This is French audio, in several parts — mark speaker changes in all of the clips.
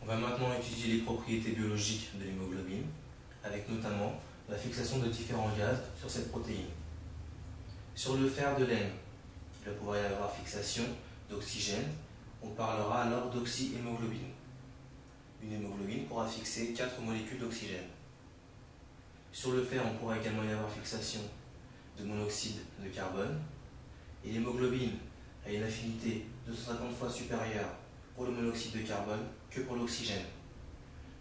Speaker 1: On va maintenant étudier les propriétés biologiques de l'hémoglobine, avec notamment la fixation de différents gaz sur cette protéine. Sur le fer de laine, il va pouvoir y avoir fixation d'oxygène. On parlera alors d'oxyhémoglobine. Une hémoglobine pourra fixer 4 molécules d'oxygène. Sur le fer, on pourra également y avoir fixation de monoxyde de carbone. Et l'hémoglobine a une affinité 250 fois supérieure pour le monoxyde de carbone que pour l'oxygène.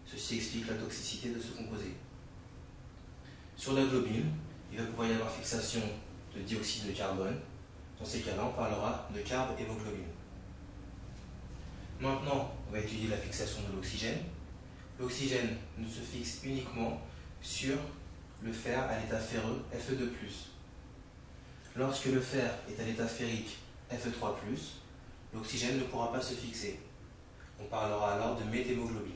Speaker 1: Ceci explique la toxicité de ce composé. Sur la globine, il va pouvoir y avoir fixation de dioxyde de carbone. Dans ces cas-là, on parlera de carbhémoglobine. Maintenant, on va étudier la fixation de l'oxygène. L'oxygène ne se fixe uniquement sur le fer à l'état ferreux Fe2+. Lorsque le fer est à l'état ferrique Fe3+, l'oxygène ne pourra pas se fixer. On parlera alors de méthémoglobine.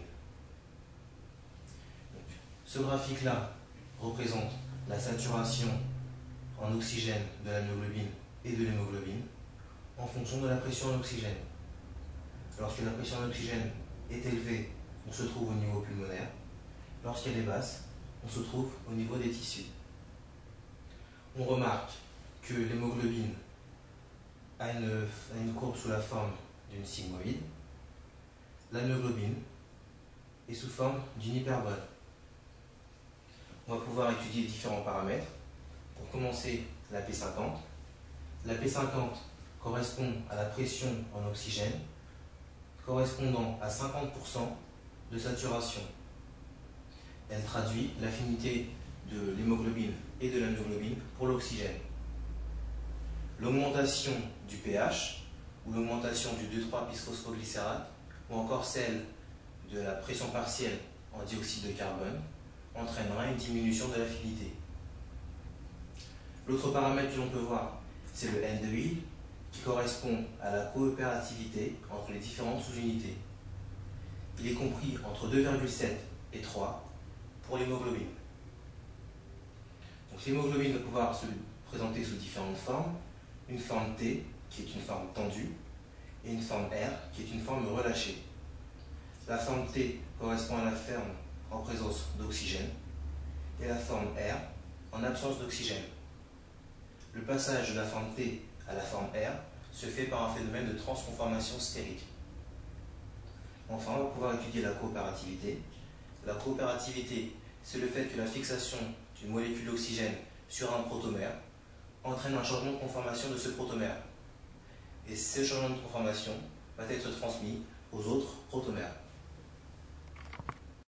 Speaker 1: Ce graphique-là représente la saturation en oxygène de la myoglobine et de l'hémoglobine en fonction de la pression en oxygène. Lorsque la pression en oxygène est élevée, on se trouve au niveau pulmonaire. Lorsqu'elle est basse, on se trouve au niveau des tissus. On remarque que l'hémoglobine a une courbe sous la forme d'une sigmoïde. La myoglobine est sous forme d'une hyperbole. On va pouvoir étudier différents paramètres. Pour commencer, la P50. La P50 correspond à la pression en oxygène, correspondant à 50% de saturation. Elle traduit l'affinité de l'hémoglobine et de la myoglobine pour l'oxygène. L'augmentation du pH ou l'augmentation du 2,3-bisphosphoglycérate ou encore celle de la pression partielle en dioxyde de carbone entraînera une diminution de l'affinité. L'autre paramètre que l'on peut voir, c'est le N de I, qui correspond à la coopérativité entre les différentes sous-unités. Il est compris entre 2,7 et 3 pour l'hémoglobine. Donc l'hémoglobine va pouvoir se présenter sous différentes formes. Une forme T, qui est une forme tendue, et une forme R, qui est une forme relâchée. La forme T correspond à la forme en présence d'oxygène, et la forme R en absence d'oxygène. Le passage de la forme T à la forme R se fait par un phénomène de transconformation stérique. Enfin, on va pouvoir étudier la coopérativité. La coopérativité, c'est le fait que la fixation d'une molécule d'oxygène sur un protomère entraîne un changement de conformation de ce protomère. Et ce changement de conformation va être transmis aux autres protomères.